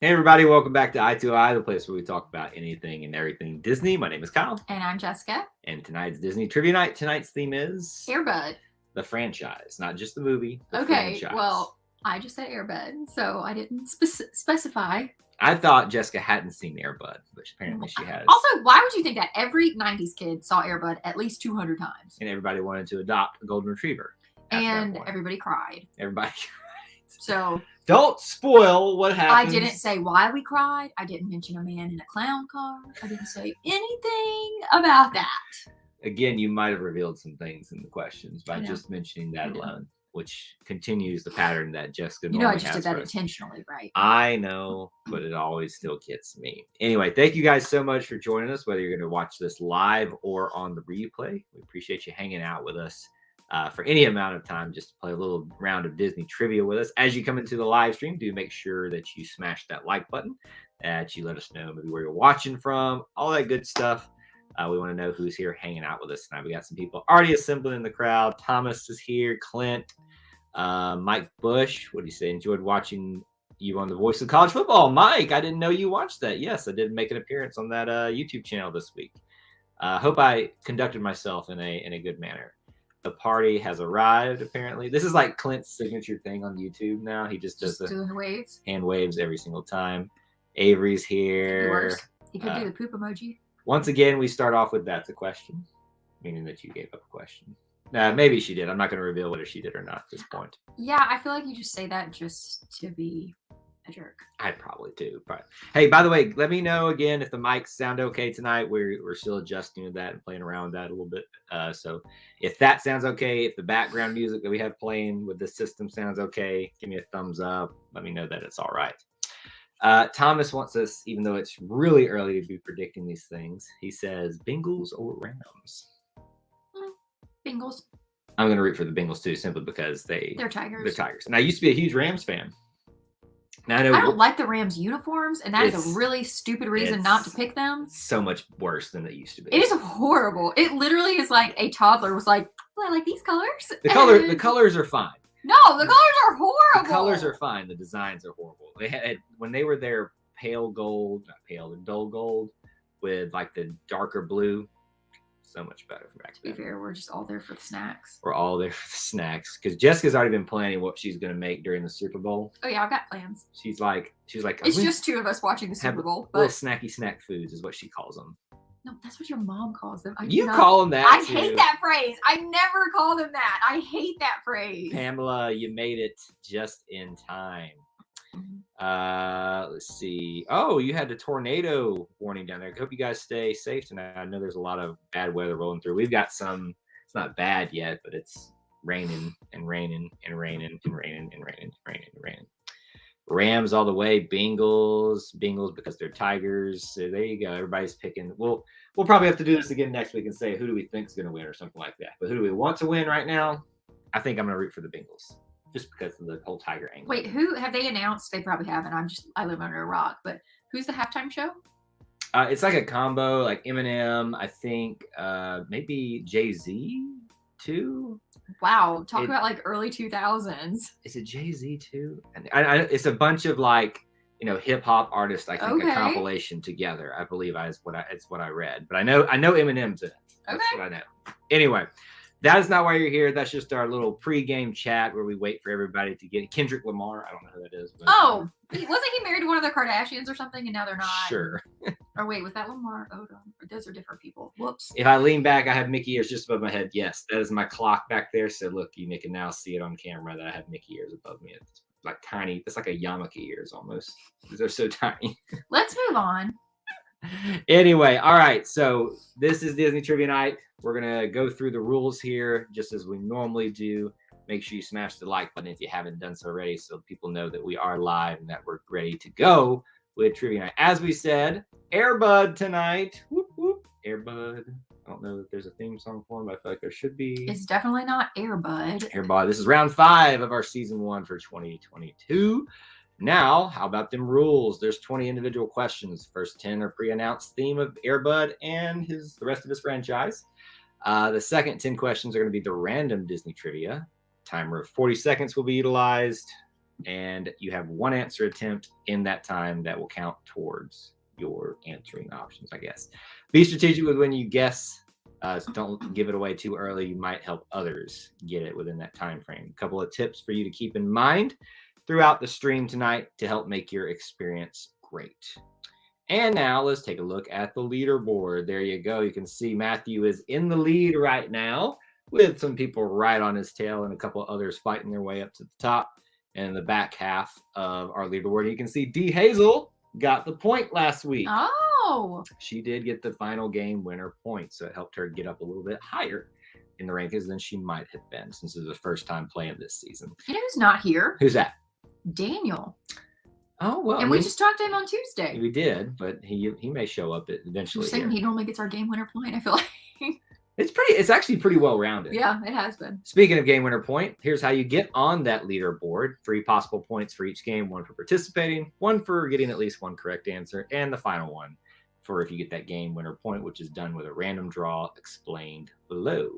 Hey everybody, welcome back to I2I, the place where we talk about anything and everything Disney. My name is Kyle. And I'm Jessica. And tonight's Disney Trivia Night. Tonight's theme is... Air Bud. The franchise, not just the movie, the okay, franchise. Well, I just said Air Bud, so I didn't specify. I thought Jessica hadn't seen Air Bud, but apparently she has. Also, why would you think that every 90s kid saw Air Bud at least 200 times? And everybody wanted to adopt a golden retriever. And everybody cried. Everybody cried. So... Don't spoil what happens. I didn't say why we cried. I didn't mention a man in a clown car. I didn't say anything about that. Again, you might have revealed some things in the questions by just mentioning that alone, which continues the pattern that Jessica normally has. I just did that intentionally, right? I know, but it always still gets me. Anyway, thank you guys so much for joining us, whether you're going to watch this live or on the replay. We appreciate you hanging out with us. For any amount of time, just to play a little round of Disney trivia with us. As you come into the live stream, do make sure that you smash that like button, that you let us know maybe where you're watching from, all that good stuff. We want to know who's here hanging out with us tonight. We got some people already assembled in the crowd. Thomas is here, Clint, Mike Bush. What do you say? Enjoyed watching you on The Voice of College Football. Mike, I didn't know you watched that. Yes, I did make an appearance on that YouTube channel this week. Hope I conducted myself in a good manner. The party has arrived, apparently. This is like Clint's signature thing on YouTube now. He just does the waves. Hand waves every single time. Avery's here. He could do the poop emoji. Once again, we start off with that's a question, meaning that you gave up a question. Maybe she did. I'm not going to reveal whether she did or not at this point. Yeah, I feel like you just say that just to be a jerk. I probably do. But hey, by the way, let me know again if the mics sound okay tonight. We're still adjusting to that and playing around with that a little bit. So if that sounds okay, if the background music that we have playing with the system sounds okay, give me a thumbs up. Let me know that it's all right. Thomas wants us, even though it's really early to be predicting these things, he says Bengals or Rams. Bengals. I'm going to root for the Bengals too, simply because they're Tigers. They're Tigers. And I used to be a huge Rams fan. Now, I don't like the Rams uniforms, and that is a really stupid reason not to pick them. So much worse than it used to be. It is horrible. It literally is like a toddler was like, "Oh, I like these colors." The colors are fine. No, the colors are horrible. The colors are fine. The designs are horrible. They had when they were their pale gold, not pale, dull gold, with like the darker blue. So much better for back then. To be fair, we're just all there for the snacks. We're all there for the snacks because Jessica's already been planning what she's going to make during the Super Bowl. Oh yeah, I've got plans. She's like, it's just two of us watching the Super Bowl. Little snacky snack foods is what she calls them. No, that's what your mom calls them. Call them that. I hate that phrase. I never call them that. I hate that phrase. Pamela, you made it just in time. Let's see. Oh, you had the tornado warning down there. I hope you guys stay safe tonight. I know there's a lot of bad weather rolling through. We've got some. It's not bad yet, but it's raining and raining and raining and raining and raining and raining and raining. Rams all the way. Bengals because they're Tigers. So there you go. Everybody's picking. We'll probably have to do this again next week and say who do we think is going to win or something like that. But who do we want to win right now? I think I'm going to root for the Bengals. Just because of the whole Tiger angle. Wait, who have they announced? They probably haven't. I live under a rock. But who's the halftime show? It's like a combo, like Eminem. I think maybe Jay-Z too. Wow, talk about like early 2000s. Is it Jay-Z too? And it's a bunch of like hip hop artists. I think a compilation together. I believe it's what I read. But I know Eminem's in it. That's what I know. Anyway. That is not why you're here. That's just our little pre-game chat where we wait for everybody to get Kendrick Lamar. I don't know who that is. But, wasn't he married to one of the Kardashians or something, and now they're not? Sure. Or wait, was that Lamar Odom? Those are different people. Whoops. If I lean back, I have Mickey ears just above my head. Yes, that is my clock back there. So look, you can now see it on camera that I have Mickey ears above me. It's like tiny. It's like a yarmulke ears almost. They're so tiny. Let's move on. Anyway, all right. So this is Disney Trivia Night. We're going to go through the rules here just as we normally do. Make sure you smash the like button if you haven't done so already so people know that we are live and that we're ready to go with Trivia Night. As we said, Air Bud tonight. Whoop, whoop. Air Bud. I don't know if there's a theme song for him, but I feel like there should be. It's definitely not Air Bud. Air Bud. This is round 5 of our season 1 for 2022. Now, how about them rules? There's 20 individual questions. First 10 are pre-announced theme of Air Bud and the rest of his franchise. The second 10 questions are going to be the random Disney trivia. Timer of 40 seconds will be utilized. and you have one answer attempt in that time that will count towards your answering options, I guess. Be strategic with when you guess. So don't give it away too early. You might help others get it within that time frame. A couple of tips for you to keep in mind throughout the stream tonight to help make your experience great. And now let's take a look at the leaderboard. There you go. You can see Matthew is in the lead right now with some people right on his tail and a couple of others fighting their way up to the top. And in the back half of our leaderboard, you can see D. Hazel got the point last week. Oh. She did get the final game winner point, so it helped her get up a little bit higher in the rankings than she might have been since it was the first time playing this season. You know who's not here? Who's that? Daniel. Oh, well. And we just talked to him on Tuesday. We did, but he may show up eventually. You're saying he normally gets our game winner point, I feel like. It's actually pretty well rounded. Yeah, it has been. Speaking of game winner point, here's how you get on that leaderboard. 3 possible points for each game, 1 for participating, 1 for getting at least 1 correct answer, and the final 1 for if you get that game winner point, which is done with a random draw explained below.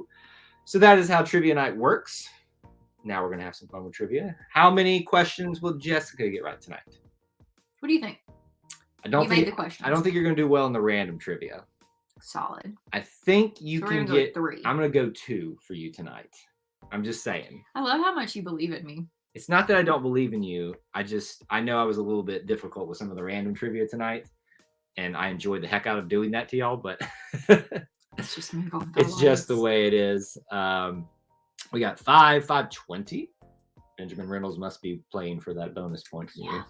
So that is how Trivia Night works. Now we're going to have some fun with trivia. How many questions will Jessica get right tonight? What do you think? I don't made the questions. I don't think you're going to do well in the random trivia. Solid. I think you So can we're gonna get go 3. I'm going to go 2 for you tonight. I'm just saying. I love how much you believe in me. It's not that I don't believe in you. I know I was a little bit difficult with some of the random trivia tonight, and I enjoyed the heck out of doing that to y'all, but Let's just move on. it's just the way it is. We got 520. Benjamin Reynolds must be playing for that bonus point. Yeah.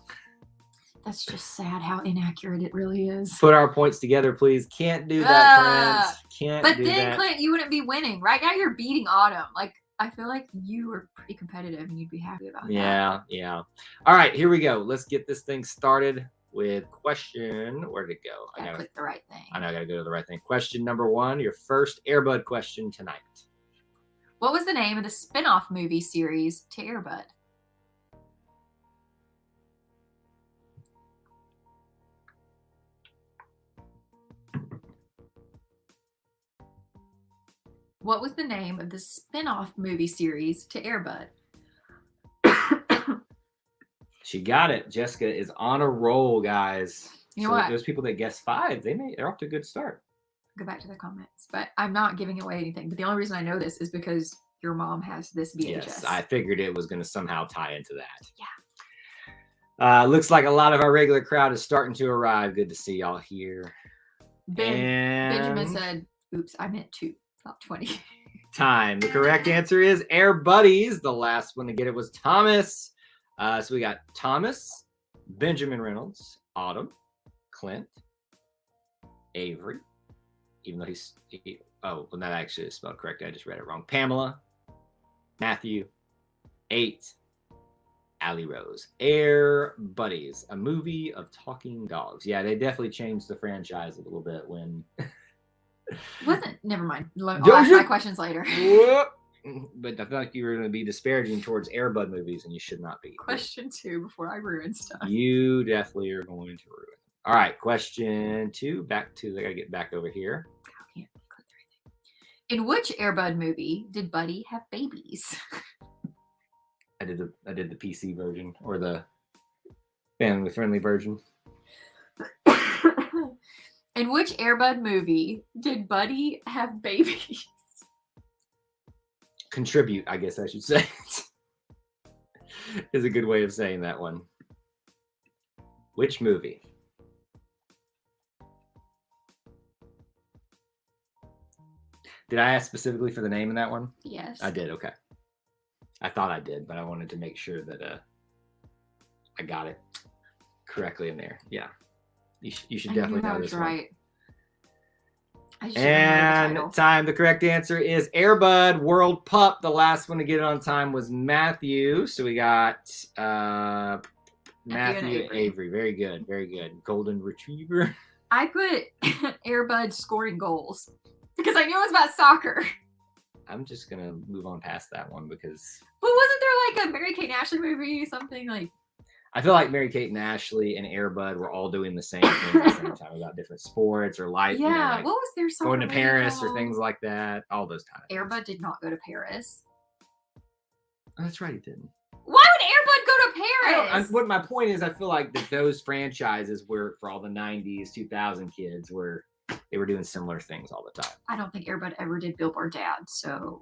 That's just sad how inaccurate it really is. Put our points together, please. Can't do that, Clint. Can't But do then, that. Clint, you wouldn't be winning. Right now, you're beating Autumn. Like, I feel like you are pretty competitive and you'd be happy about that. Yeah. All right, here we go. Let's get this thing started with question. Where'd it go? I gotta click the right thing. I know I gotta go to the right thing. Question number 1, your first Airbud question tonight. What was the name of the spin-off movie series to Airbud? What was the name of the spin-off movie series to Airbud? She got it. Jessica is on a roll, guys. You know what? Those people that guess 5, they're off to a good start. Go back to the comments. But I'm not giving away anything. But the only reason I know this is because your mom has this VHS. Yes, I figured it was going to somehow tie into that. Yeah. Looks like a lot of our regular crowd is starting to arrive. Good to see y'all here. Benjamin said, oops, I meant 2, not 20. Time. The correct answer is Air Buddies. The last one to get it was Thomas. So we got Thomas, Benjamin Reynolds, Autumn, Clint, Avery, even though well, that actually is spelled correctly. I just read it wrong. Pamela, Matthew, 8, Allie Rose. Air Buddies, a movie of talking dogs. Yeah, they definitely changed the franchise a little bit when... Never mind. I'll ask my questions later. But I feel like you were going to be disparaging towards Airbud movies, and you should not be. Question 2 before I ruin stuff. You definitely are going to ruin it. All right, question 2. I got to get back over here. In which Airbud movie did Buddy have babies? I did the PC version or the family friendly version. In which Airbud movie did Buddy have babies? Contribute, I guess I should say, is a good way of saying that one. Which movie? Did I ask specifically for the name in that one? Yes. I did, okay. I thought I did, but I wanted to make sure that I got it correctly in there. Yeah. You should definitely know this one. And time. The correct answer is Airbud World Pup. The last one to get it on time was Matthew. So we got Matthew and Avery. Very good. Very good. Golden Retriever. I put Airbud scoring goals because I knew it was about soccer. I'm just going to move on past that one because... But wasn't there like a Mary-Kate and Ashley movie? Something like... I feel like Mary-Kate and Ashley and Airbud were all doing the same thing at the same time about different sports or life. Yeah, you know, like what was their soccer going to Paris called? or things like that. All those kind of Airbud did not go to Paris. Oh, that's right, he didn't. Why would Airbud go to Paris. What my point is, I feel like that those franchises were for all the 90s, 2000 kids they were doing similar things all the time. I don't think Air Bud ever did Billboard Dad. So,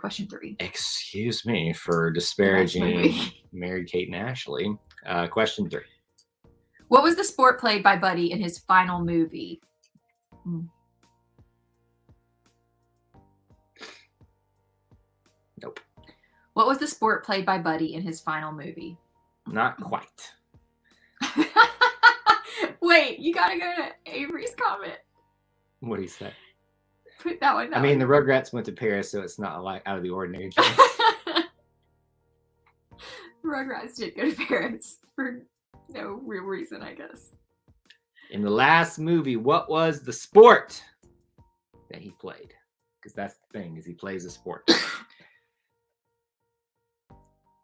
question 3. Excuse me for disparaging Mary Kate and Ashley. Question 3. What was the sport played by Buddy in his final movie? Nope. What was the sport played by Buddy in his final movie? Not quite. Wait, you gotta go to Avery's comment. What do you say? Put that one. I mean, the Rugrats went to Paris, so it's not like out of the ordinary. Rugrats did go to Paris for no real reason, I guess. In the last movie, what was the sport that he played? Because that's the thing, is he plays a sport.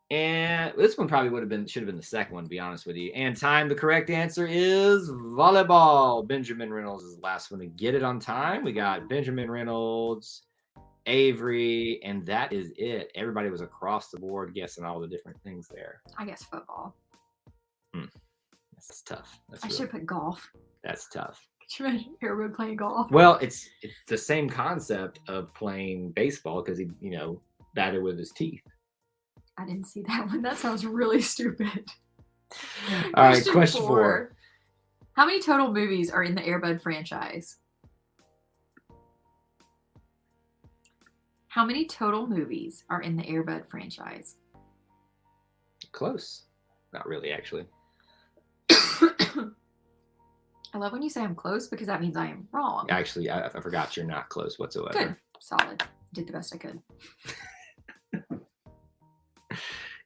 And this one probably should have been the second one, to be honest with you. And time, the correct answer is volleyball. Benjamin Reynolds is the last one to get it on time. We got Benjamin Reynolds, Avery, and that is it. Everybody was across the board guessing all the different things there. I guess football. That's tough. I should put golf. That's tough. Could you imagine Harold playing golf? Well, it's the same concept of playing baseball because he, batted with his teeth. I didn't see that one. That sounds really stupid. All right, question 4. How many total movies are in the Air Bud franchise? How many total movies are in the Air Bud franchise? Close. Not really, actually. I love when you say I'm close because that means I am wrong. Actually, I forgot you're not close whatsoever. Good. Solid. Did the best I could.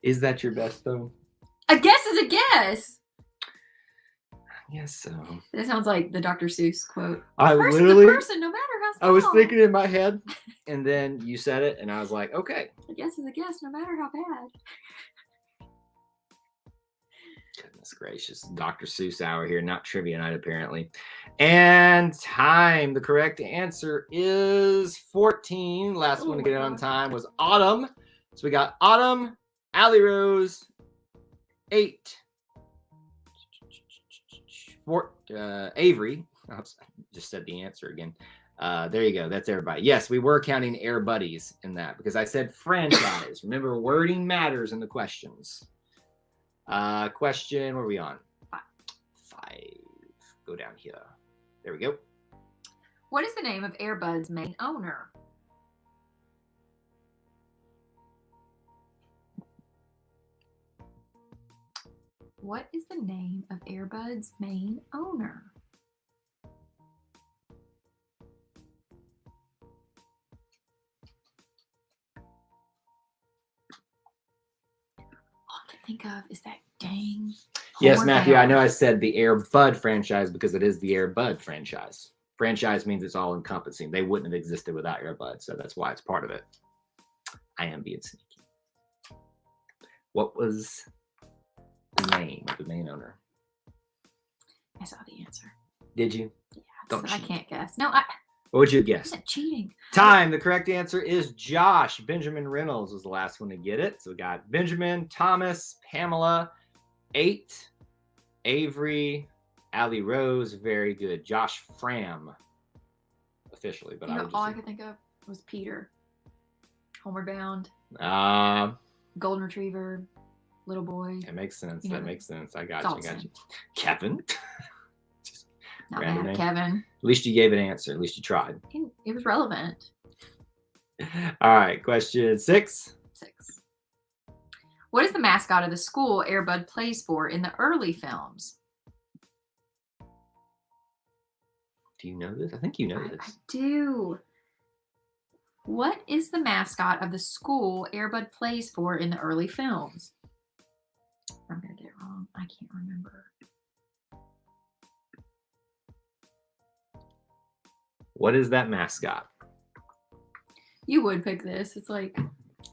Is that your best, though? A guess is a guess. Yes, so. That sounds like the Dr. Seuss quote. The person, no matter how small. I was thinking in my head, and then you said it, and I was like, okay. A guess is a guess, no matter how bad. Goodness gracious. Dr. Seuss hour here, not trivia night, apparently. And time. The correct answer is 14. Last one to get it on time was Autumn. So we got Autumn, Allie Rose, 8. Avery. I just said the answer again. There you go. That's everybody. Yes, we were counting Air Buddies in that because I said franchise. Remember, wording matters in the questions. Question, what are we on? 5. Go down here. There we go. What is the name of Air Bud's main owner? What is the name of Air Bud's main owner? All I can think of is that dang. Yes, Matthew, I know I said the Air Bud franchise because it is the Air Bud franchise. Franchise means it's all encompassing. They wouldn't have existed without Air Bud, so that's why it's part of it. I am being sneaky. What was the name of the main owner? I saw the answer. Did you? Yeah, Don't I cheat. can't guess. No, What would you guess? I'm cheating. Time. The correct answer is Josh. Benjamin Reynolds was the last one to get it. So we got Benjamin, Thomas, Pamela, 8, Avery, Allie Rose. Very good. Josh Fram, officially. But all I could think of was Peter. Homeward Bound. Golden Retriever. Little boy. That makes sense. You know, that makes sense. I got Dawson. you. Kevin. Not Random mad name. at Kevin. At least you gave an answer. At least you tried. It was relevant. All right. Question 6. 6. What is the mascot of the school Air Bud plays for in the early films? Do you know this? I think you know I this. do. What is the mascot of the school Air Bud plays for in the early films? I'm going to get it wrong. I can't remember. What is that mascot? You would pick this. It's like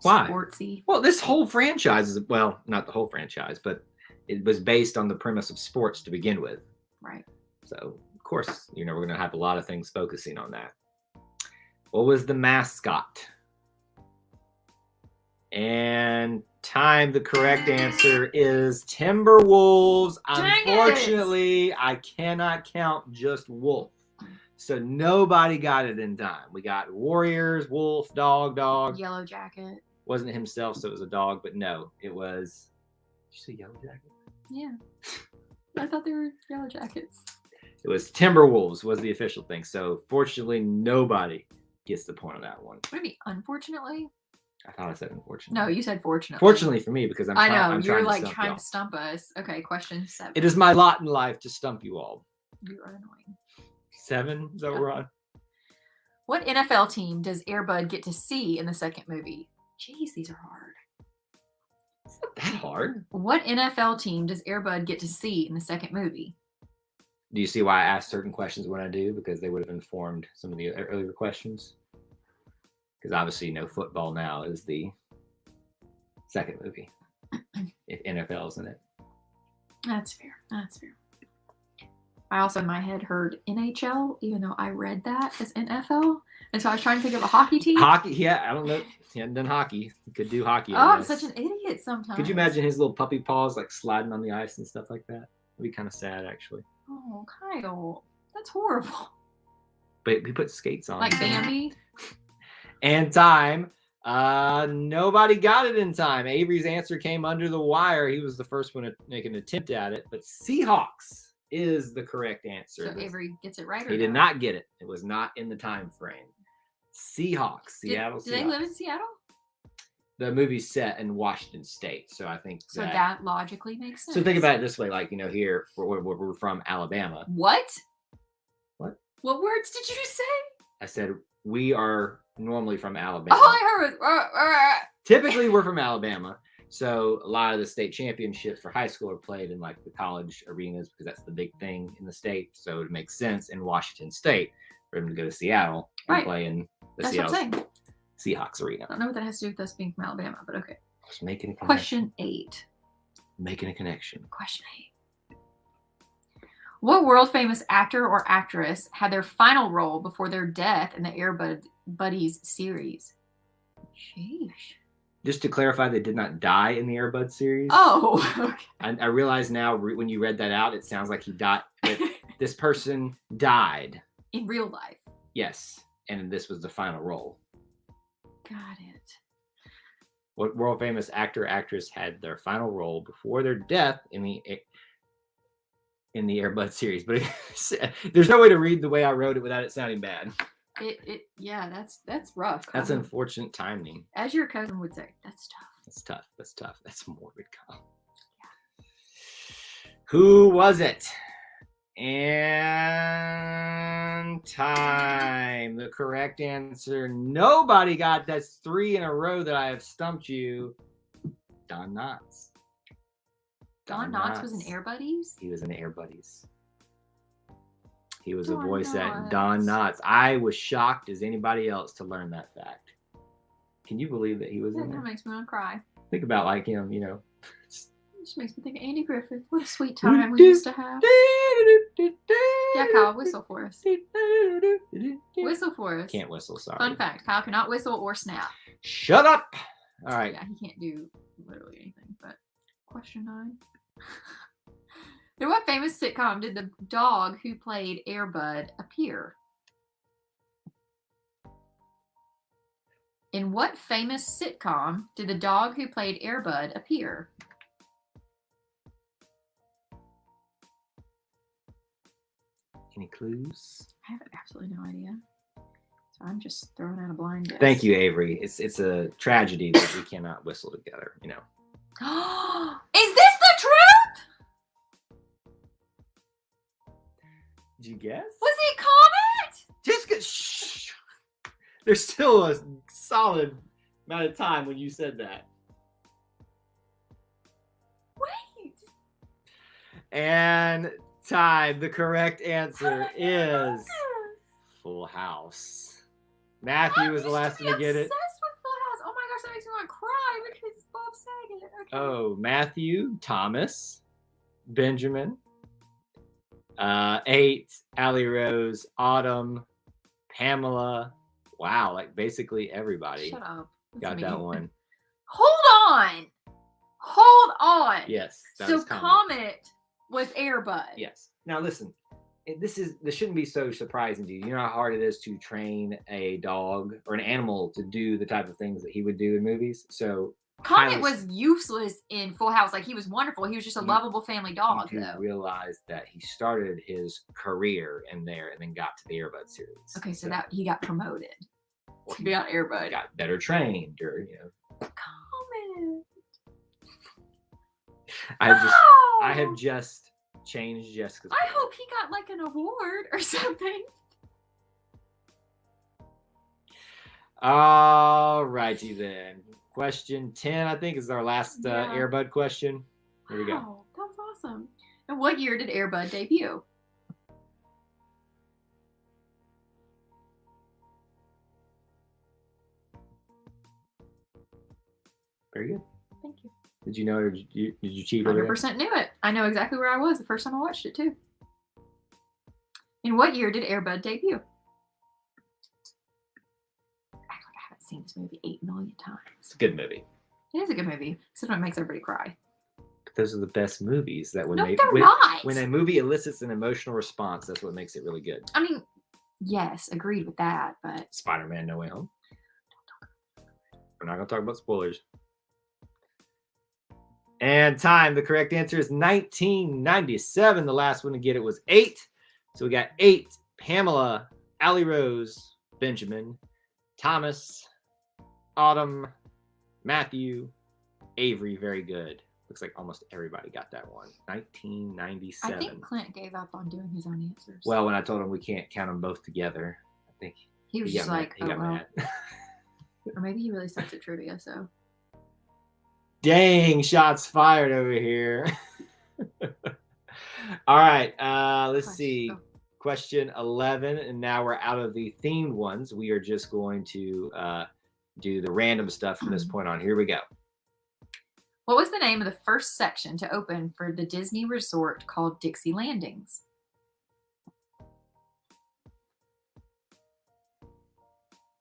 Why? sportsy. Well, this whole franchise is, well, not the whole franchise, but it was based on the premise of sports to begin with. Right. So, of course, we're going to have a lot of things focusing on that. What was the mascot? And Time. The correct answer is Timberwolves. Dang it. Unfortunately, I cannot count just wolf. So nobody got it in time. We got Warriors, wolf, dog. Yellow Jacket. Wasn't himself, so it was a dog, but no, it was. Did you say Yellow Jacket? Yeah. I thought they were Yellow Jackets. It was Timberwolves was the official thing. So fortunately, nobody gets the point on that one. Would it be unfortunately? I thought I said unfortunately. No, you said fortunately. Fortunately for me, because I'm I trying, know, I'm you're trying like to stump trying y'all. to stump us. Okay, question 7. It is my lot in life to stump you all. You are annoying. 7? Is that what we're on? What NFL team does Air Bud get to see in the second movie? Jeez, these are hard. It's not that hard. What NFL team does Air Bud get to see in the second movie? Do you see why I ask certain questions when I do? Because they would have informed some of the earlier questions. Because obviously, football now is the second movie. If NFL is in it. That's fair. That's fair. I also in my head heard NHL, even though I read that as NFL. And so I was trying to think of a hockey team. Hockey, yeah, I don't know. He hadn't done hockey. He could do hockey. Oh, I'm such an idiot sometimes. Could you imagine his little puppy paws like sliding on the ice and stuff like that? It'd be kind of sad, actually. Oh, Kyle. That's horrible. But he put skates on. Like Bambi? And time. Nobody got it in time. Avery's answer came under the wire. He was the first one to make an attempt at it. But Seahawks is the correct answer. So Avery gets it right or He did no? not get it. It was not in the time frame. Seahawks. Seattle Seahawks. Do they live in Seattle? The movie's set in Washington State. So I think So that logically makes sense. So think about it this way. Like, here, we're from Alabama. What? What? What words did you say? I said we are normally from Alabama. All I heard was... Typically, we're from Alabama. So a lot of the state championships for high school are played in like the college arenas because that's the big thing in the state. So it makes sense in Washington State for them to go to Seattle and play in the That's what I'm saying. Seahawks arena. I don't know what that has to do with us being from Alabama, but okay. Just making a connection. Question 8. Making a connection. Question 8. What world famous actor or actress had their final role before their death in the Air Buddies series? Sheesh. Just to clarify, they did not die in the Air Bud series. Oh, okay. I realize now when you read that out, it sounds like he died. This person died. In real life. Yes. And this was the final role. Got it. What world famous actor or actress had their final role before their death in the Air Bud series? But there's no way to read the way I wrote it without it sounding bad. Yeah, that's rough. That's unfortunate timing. As your cousin would say, that's tough. That's tough. That's tough. That's morbid, Kyle. Yeah. Who was it? And time. The correct answer. Nobody got. That's 3 in a row that I have stumped you. Don Knotts. Don Knotts was in Air Buddies? He was in Air Buddies. He was Don a voice Knotts. at Don Knotts. I was shocked as anybody else to learn that fact. Can you believe that he was in there? That makes me want to cry. Think about like him, It just makes me think of Andy Griffith. What a sweet time we used to have. Yeah, Kyle, whistle for us. Whistle for us. Can't whistle, sorry. Fun fact, Kyle cannot whistle or snap. Shut up! All right. Yeah, he can't do literally anything. But question 9. In what famous sitcom did the dog who played Air Bud appear? In what famous sitcom did the dog who played Air Bud appear? Any clues? I have absolutely no idea. So I'm just throwing out a blind guess. Thank you, Avery. It's a tragedy that we cannot whistle together, Is this the truth? Did you guess? Was it Comet? Just shh. There's still a solid amount of time when you said that. Wait. And time. The correct answer is Full House. Matthew was the last one to get it. Obsessed with Full House. Oh my gosh, that makes me want to cry because it's Bob Saget. Okay. Oh, Matthew, Thomas, Benjamin, 8, Allie Rose, Autumn, Pamela. Wow, like basically everybody Shut up. That's got mean. that one. Hold on. Hold on. Yes. That So was Comet. Comet was Airbud. Yes. Now listen, this shouldn't be so surprising to you. You know how hard it is to train a dog or an animal to do the type of things that he would do in movies. So Comet was useless in Full House. Like, he was wonderful. He was just a lovable family dog, you do though. realize that he started his career in there and then got to the Airbud series. Okay, so that he got promoted to be on Airbud. Got better trained, or Comet. I have just changed Jessica's. I hope he got like an award or something. All righty then. Question 10, I think, is our last Airbud question. Here we go. Wow, that was awesome. And what year did Airbud debut? Very good. Thank you. Did you know, or did you cheat? 100% knew it. I know exactly where I was the first time I watched it, too. In what year did Airbud debut? Act like I haven't seen this movie 8 million times. It's a good movie. It is a good movie. This is what makes everybody cry. Those are the best movies that when No, they're not. When a movie elicits an emotional response, that's what makes it really good. I mean, yes, agreed with that, but Spider-Man: No Way Home. We're not going to talk about spoilers. And time. The correct answer is 1997. The last one to get it was 8. So we got 8. Pamela, Allie Rose, Benjamin, Thomas, Autumn, Matthew, Avery. Very good. Looks like almost everybody got that one. 1997. I think Clint gave up on doing his own answers. Well, when I told him we can't count them both together, I think he was just like, he got mad. Or maybe he really sucks at trivia, so. Dang, shots fired over here. All right, let's see. Oh. Question 11, and now we're out of the themed ones. We are just going to do the random stuff from this point on. Here we go. What was the name of the first section to open for the Disney resort called Dixie Landings?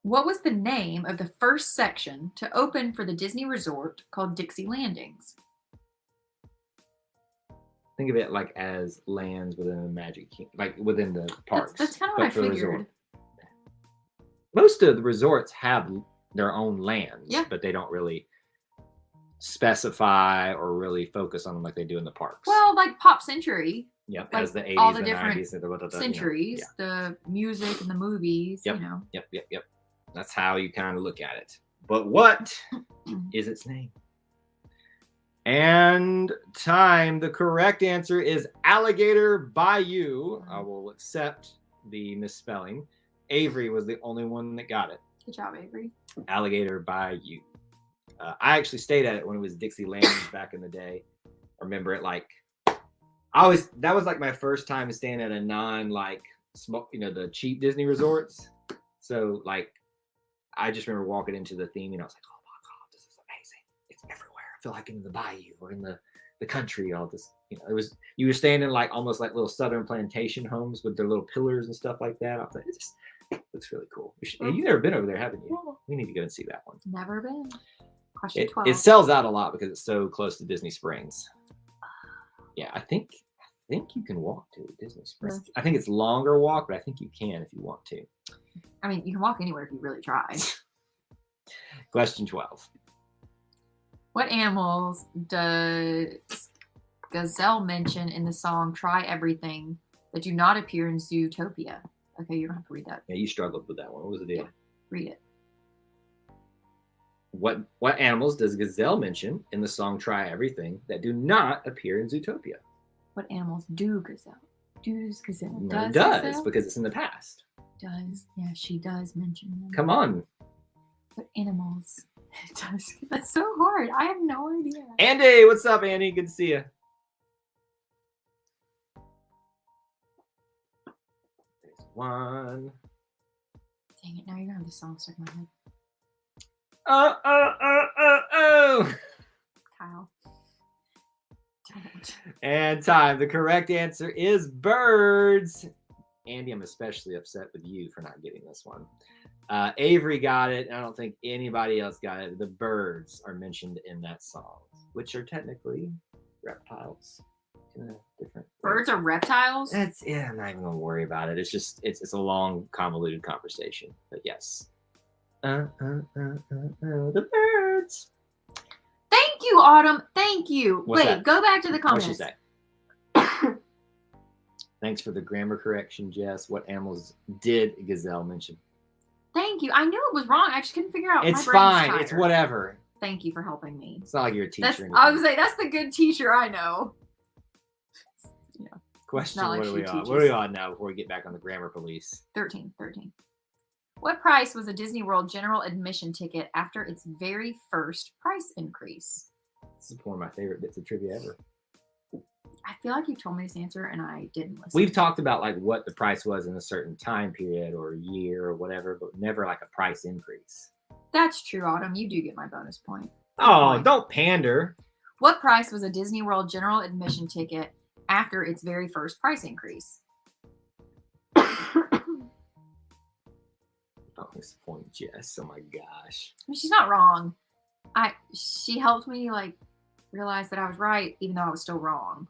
What was the name of the first section to open for the Disney resort called Dixie Landings? Think of it like as lands within the Magic Kingdom, like within the parks. That's kind of what I figured. Most of the resorts have their own lands, but they don't really specify or really focus on them like they do in the parks. Well, like Pop Century. Yep, like as the 80s all the and different 90s and centuries, yeah. The music and the movies, Yep. you know. Yep. That's how you kind of look at it. But what is its name? And time. The correct answer is Alligator Bayou. I will accept the misspelling. Avery was the only one that got it. Good job, Avery. Alligator Bayou. I actually stayed at it when it was Dixie Landings back in the day. I remember it like that was like my first time staying at a the cheap Disney resorts. So like I just remember walking into the theme and I was like, oh my God, this is amazing. It's everywhere. I feel like in the bayou or in the country, all this, you were staying in like almost like little southern plantation homes with their little pillars and stuff like that. I was like, it looks really cool. You've never been over there, haven't you? Yeah. We need to go and see that one. Never been. Question 12. It sells out a lot because it's so close to Disney Springs. Yeah, I think you can walk to Disney Springs. I think it's longer walk, but I think you can if you want to. I mean, you can walk anywhere if you really try. Question 12. What animals does Gazelle mention in the song Try Everything that do not appear in Zootopia? Okay, you don't have to read that. Yeah, you struggled with that one. What was the deal? Yeah, read it. What animals does Gazelle mention in the song Try Everything that do not appear in Zootopia? What animals do Gazelle? Does Gazelle? No, it does Gazelle? Because it's in the past. Does. Yeah, she does mention them. Come on. What animals does? That's so hard. I have no idea. Andy, what's up, Andy? Good to see you. There's one. Dang it, now you're going to have the song stuck in my head. Oh. Kyle. Don't. And time. The correct answer is birds. Andy, I'm especially upset with you for not getting this one. Avery got it. I don't think anybody else got it. The birds are mentioned in that song. which are technically reptiles. In a different Birds are reptiles? That's I'm not even gonna worry about it. It's just it's a long, convoluted conversation. But yes. The birds. Thank you, Autumn. Thank you. What's Wait, that? go back to the What'd she comments. say? Thanks for the grammar correction, Jess. What animals did Gazelle mention? Thank you. I knew it was wrong. I just couldn't figure out. It's My brain's fine. tired. It's whatever. Thank you for helping me. It's not like you're a teacher. That's, or anything. I was like, that's the good teacher I know. Yeah. Question, not like what are we she on? teaches. What are we on now before we get back on the grammar police? 13. What price was a Disney World general admission ticket after its very first price increase? This is one of my favorite bits of trivia ever. I feel like you've told me this answer and I didn't listen. We've talked about like what the price was in a certain time period or year or whatever, but never like a price increase. That's true, Autumn. You do get my bonus point. Oh, don't pander. What price was a Disney World general admission ticket after its very first price increase? Bonus point, Jess. Oh my gosh. I mean, she's not wrong. She helped me like realize that I was right, even though I was still wrong.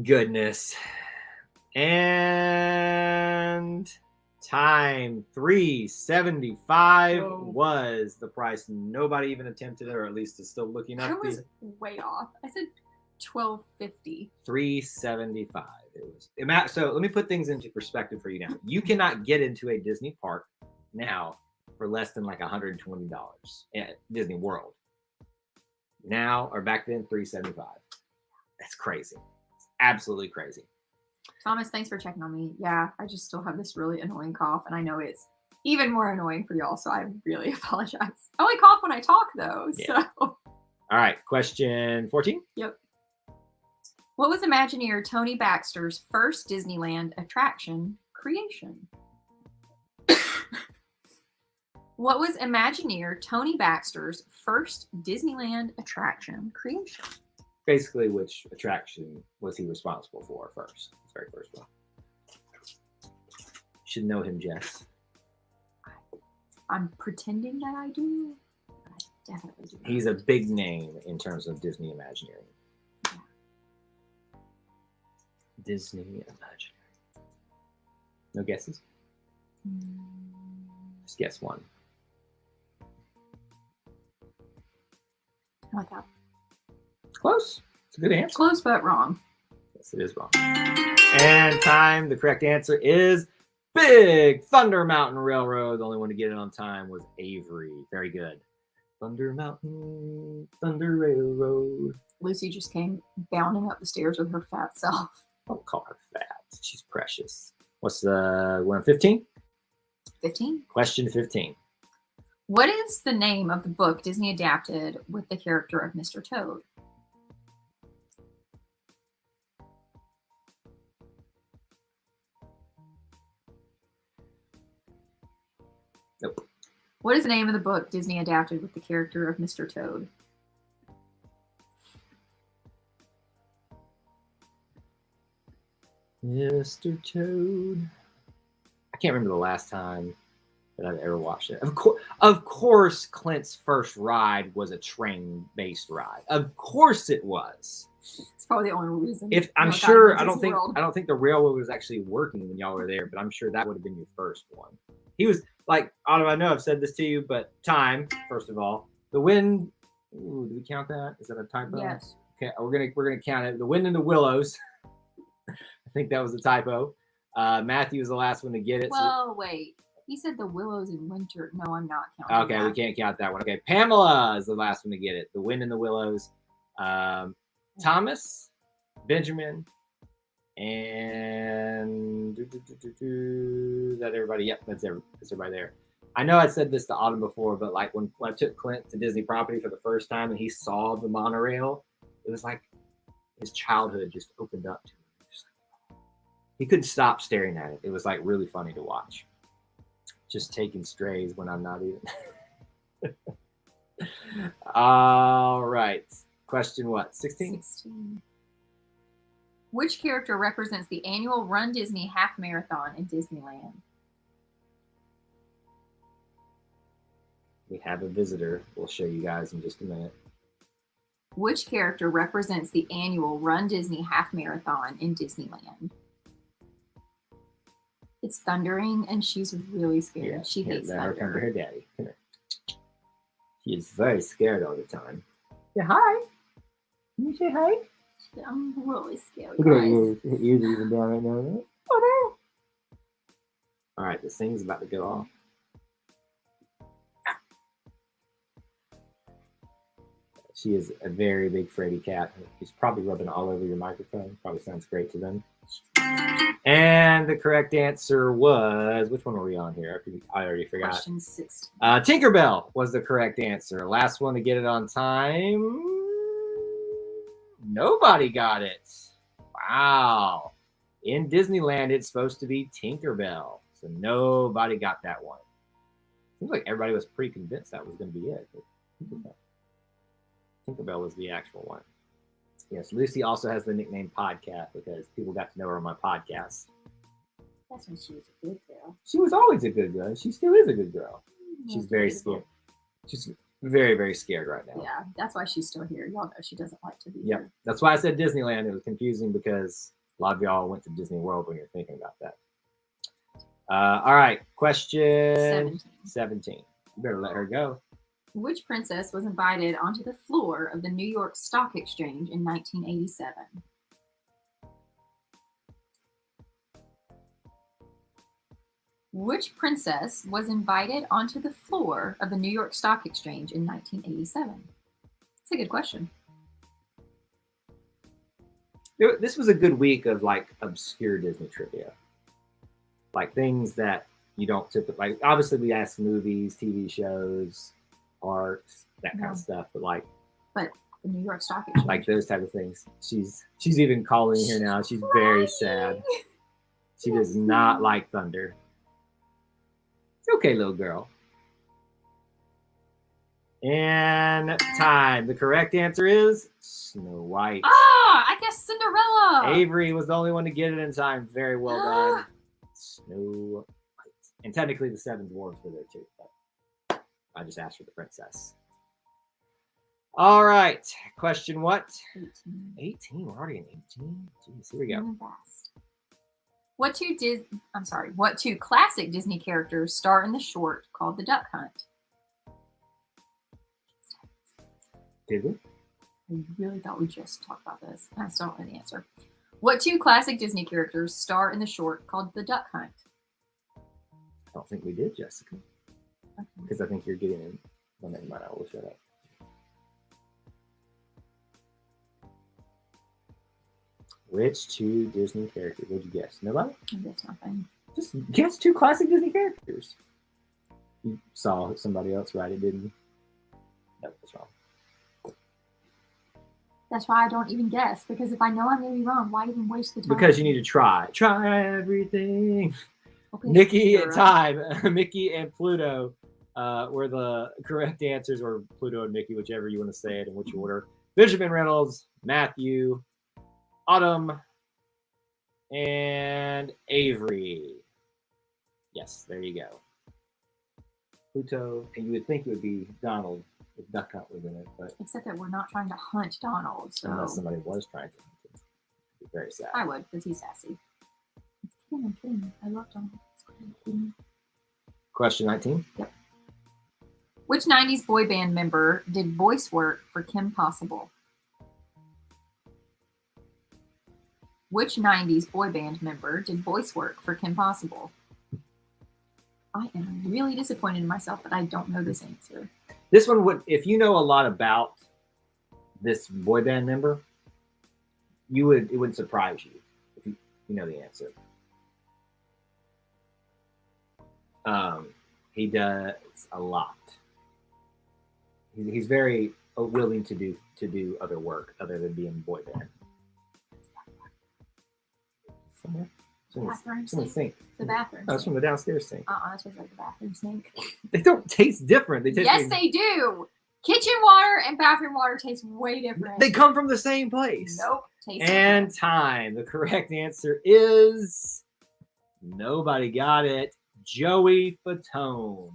Goodness. And time 375 was the price. Nobody even attempted it, or at least is still looking up. I was way off. I said $12.50. 375. It was. So let me put things into perspective for you now. You cannot get into a Disney park now for less than like $120 at Disney World. Now or back then, 375. That's crazy. It's absolutely crazy. Thomas, thanks for checking on me. Yeah, I just still have this really annoying cough, and I know it's even more annoying for y'all, so I really apologize. I only cough when I talk, though. Yeah. So. All right, question 14. Yep. What was Imagineer Tony Baxter's first Disneyland attraction creation? What was Imagineer Tony Baxter's first Disneyland attraction creation? Basically, which attraction was he responsible for first? His very first one. You should know him, Jess. I'm pretending that I do, but I definitely do not. He's a big name in terms of Disney Imagineering. Yeah. Disney Imagineering. No guesses? Just guess one. I like that. Close. It's a good answer. Close, but wrong. Yes, it is wrong. And time. The correct answer is Big Thunder Mountain Railroad. The only one to get it on time was Avery. Very good. Thunder Mountain, Thunder Railroad. Lucy just came bounding up the stairs with her fat self. Don't call her fat. She's precious. What's the we're on 15? 15. Question 15. What is the name of the book Disney adapted with the character of Mr. Toad? Nope. What is the name of the book Disney adapted with the character of Mr. Toad? Mr. Toad. I can't remember the last time that I've ever watched it. Of course, Clint's first ride was a train-based ride. Of course, it was. It's probably the only reason. If I'm sure, I don't think the railroad was actually working when y'all were there, but I'm sure that would have been your first one. He was like, Autumn, I know I've said this to you, but time, first of all, the wind. Ooh, do we count that? Is that a typo? Yes. Okay, we're gonna count it. The wind in the willows. I think that was a typo. Matthew was the last one to get it. Well, wait. He said the willows in winter. No, I'm not counting. Okay, that. we can't count that one. Okay, Pamela is the last one to get it. The wind in the willows. Thomas, Benjamin, and is that everybody? Yep, that's everybody there. I know I said this to Autumn before, but like when I took Clint to Disney property for the first time and he saw the monorail, it was like his childhood just opened up to him. He couldn't stop staring at it. It was like really funny to watch. Just taking strays when I'm not even. All right. Question what? 16? 16. Which character represents the annual Run Disney half marathon in Disneyland? We have a visitor. We'll show you guys in just a minute. Which character represents the annual Run Disney Half Marathon in Disneyland? It's thundering, and she's really scared. Yeah, She hates let her come to thunder. her daddy. Come here. She is very scared all the time. Yeah, hi. Can you say hi? I'm really scared. Look at her guys. ears. Her ears are even down right now. Oh, no. All right, this thing's about to go off. She is a very big fraidy cat. She's probably rubbing all over your microphone. Probably sounds great to them. And the correct answer was, which one were we on here? I already forgot. Question 16. Tinkerbell was the correct answer. Last one to get it on time. Nobody got it. Wow. In Disneyland, it's supposed to be Tinkerbell. So nobody got that one. Seems like everybody was pretty convinced that was going to be it. Tinkerbell was the actual one. Yes, Lucy also has the nickname Podcat because people got to know her on my podcast. That's when she was a good girl. She was always a good girl. She still is a good girl. She's very beautiful. scared. She's very, very scared right now. Yeah, that's why she's still here. Y'all know she doesn't like to be Yep. here. That's why I said Disneyland. It was confusing because a lot of y'all went to Disney World when you're thinking about that. All right. Question 17. You better let her go. Which princess was invited onto the floor of the New York Stock Exchange in 1987? Which princess was invited onto the floor of the New York Stock Exchange in 1987? That's a good question. This was a good week of like obscure Disney trivia. Like things that you don't typically, like obviously we asked movies, TV shows, parks, that kind of stuff, but the New York Stock Exchange, like those type of things. She's even calling here now. She's very sad. She does not like thunder. It's okay, little girl. And time. The correct answer is Snow White. I guess Cinderella. Avery was the only one to get it in time. Very well done. Snow White. And technically the seven dwarves were there too, but I just asked for the princess. All right. Question what? 18. We're already in 18. Jeez, here we go. What two classic Disney characters star in the short called The Duck Hunt? Did we? I really thought we just talked about this. I still don't know the answer. What two classic Disney characters star in the short called The Duck Hunt? I don't think we did, Jessica. Because I think you're getting in. Well, never mind. I will shut up. Which two Disney characters? What'd you guess? Nobody? I guess nothing. Just guess two classic Disney characters. You saw somebody else write it, didn't you? No, that's wrong. That's why I don't even guess, because if I know I'm going to be wrong, why even waste the time? Because you need to try. Try everything. Okay, Nikki sure. and Time. Mickey and Pluto were the correct answers, or Pluto and Mickey, whichever you want to say it, in which order. Benjamin Reynolds, Matthew, Autumn, and Avery. Yes, there you go. Pluto, and you would think it would be Donald if Duck Hunt was in it, but Except that we're not trying to hunt Donald, so unless somebody was trying to hunt him, it'd be very sad. I would, because he's sassy. I'm kidding. I love Donald. Question 19. Yep. Which 90s boy band member did voice work for Kim Possible? Which 90s boy band member did voice work for Kim Possible? I am really disappointed in myself that I don't know this answer. This one would, if you know a lot about this boy band member, it wouldn't surprise you if you know the answer. He does a lot. He's very willing to do other work other than being boy band. Somewhere? Bathroom Someone's sink. sink. The bathroom Oh, it's from the downstairs sink. it tastes like the bathroom sink. They don't taste different. They taste Yes, they do. Kitchen water and bathroom water taste way different. They come from the same place. Nope. Taste And different. time. The correct answer is nobody got it. Joey Fatone.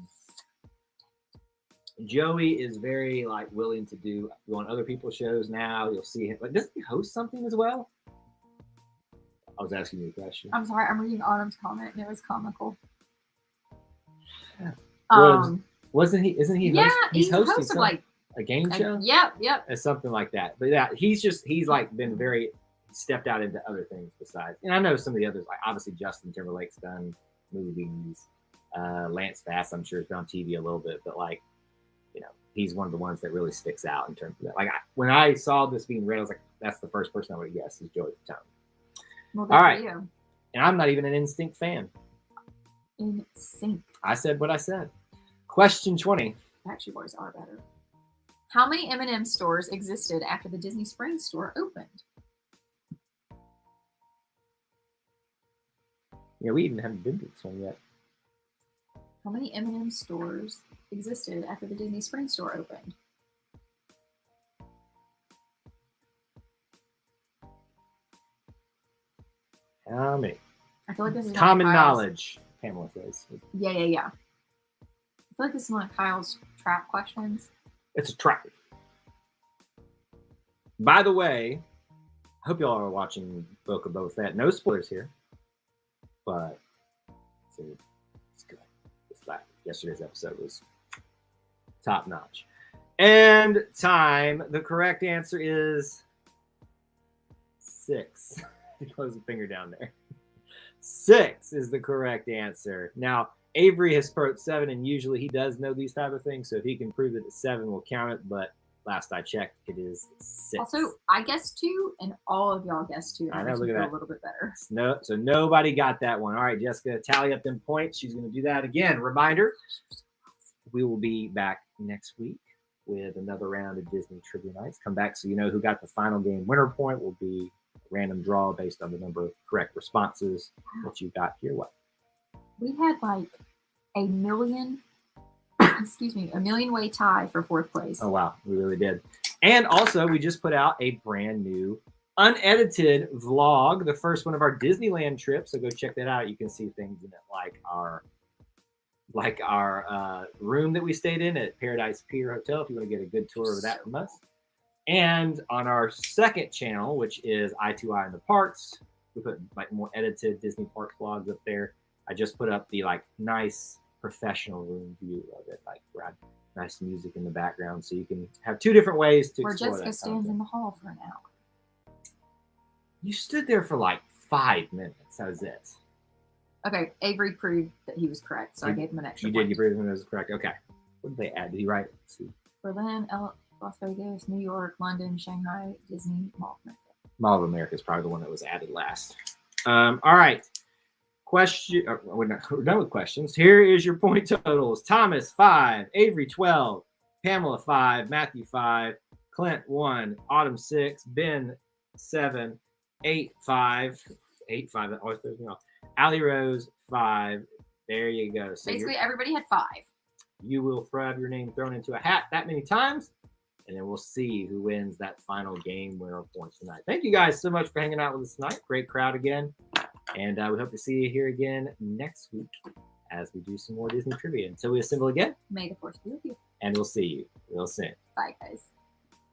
Joey is very like willing to go on other people's shows now. You'll see him. Like, doesn't he host something as well? I was asking you a question. I'm sorry, I'm reading Autumn's comment and it was comical. Wasn't he? Isn't he? Yeah, he's hosting like a game show. Yep. Or something like that. But yeah, he's like been very stepped out into other things besides. And I know some of the others, like obviously Justin Timberlake's done movies. Lance Bass, I'm sure, has been on TV a little bit, but like, you know, he's one of the ones that really sticks out in terms of that. Like when I saw this being read, I was like, that's the first person I would have guessed is Joey Fatone. Well, all right, and I'm not even an NSYNC fan. NSYNC. I said what I said. Question 20. Backstreet Boys are better. How many M&M stores existed after the Disney Springs store opened? Yeah, we even haven't been to this one yet. How many M&M stores existed after the Disney Springs store opened? How many? I feel like this is common knowledge. Pamela says. Yeah. I feel like this is one of Kyle's trap questions. It's a trap. By the way, I hope y'all are watching Book of Boba Fett. No spoilers here, but it's good. Yesterday's episode was top notch. And time. The correct answer is 6. Close the finger down there. 6 is the correct answer. Now, Avery has put 7, and usually he does know these type of things. So if he can prove that 7 will count it, but last I checked, it is 6. Also, I guessed 2, and all of y'all guessed 2. I know, look at that. A little bit better. No, so nobody got that one. All right, Jessica, tally up them points. She's going to do that again. Reminder, we will be back next week with another round of Disney Trivia Nights. Come back so you know who got the final game winner point. Will be a random draw based on the number of correct responses that you got here. What? We had like a million way tie for 4th place. Oh, wow. We really did. And also, we just put out a brand new unedited vlog, the first one of our Disneyland trip. So go check that out. You can see things in it like our room that we stayed in at Paradise Pier Hotel, if you want to get a good tour of that from us. And on our second channel, which is I2I in the Parks, we put like more edited Disney Parks vlogs up there. I just put up the like nice professional room view of it, like where I had nice music in the background, so you can have 2 different ways to explore Jessica stands in the hall for an hour. You stood there for like 5 minutes. That was it. Okay, Avery proved that he was correct, so I gave him an extra. You did. You proved him that was correct. Okay. What did they add? Did he write? Let's see. Berlin, Las Vegas, New York, London, Shanghai, Disney, Mall of America. Mall of America is probably the one that was added last. All right. We're done with questions. Here is your point totals. Thomas 5, Avery 12, Pamela 5, Matthew 5, Clint 1, Autumn 6, Ben 7, 8 5. That always throws me off. Allie Rose 5. There you go. So basically, everybody had 5. You will have your name thrown into a hat that many times, and then we'll see who wins that final game winner points tonight. Thank you guys so much for hanging out with us tonight. Great crowd again. And we hope to see you here again next week as we do some more Disney trivia. Until we assemble again, may the force be with you. And we'll see you real soon. Bye, guys.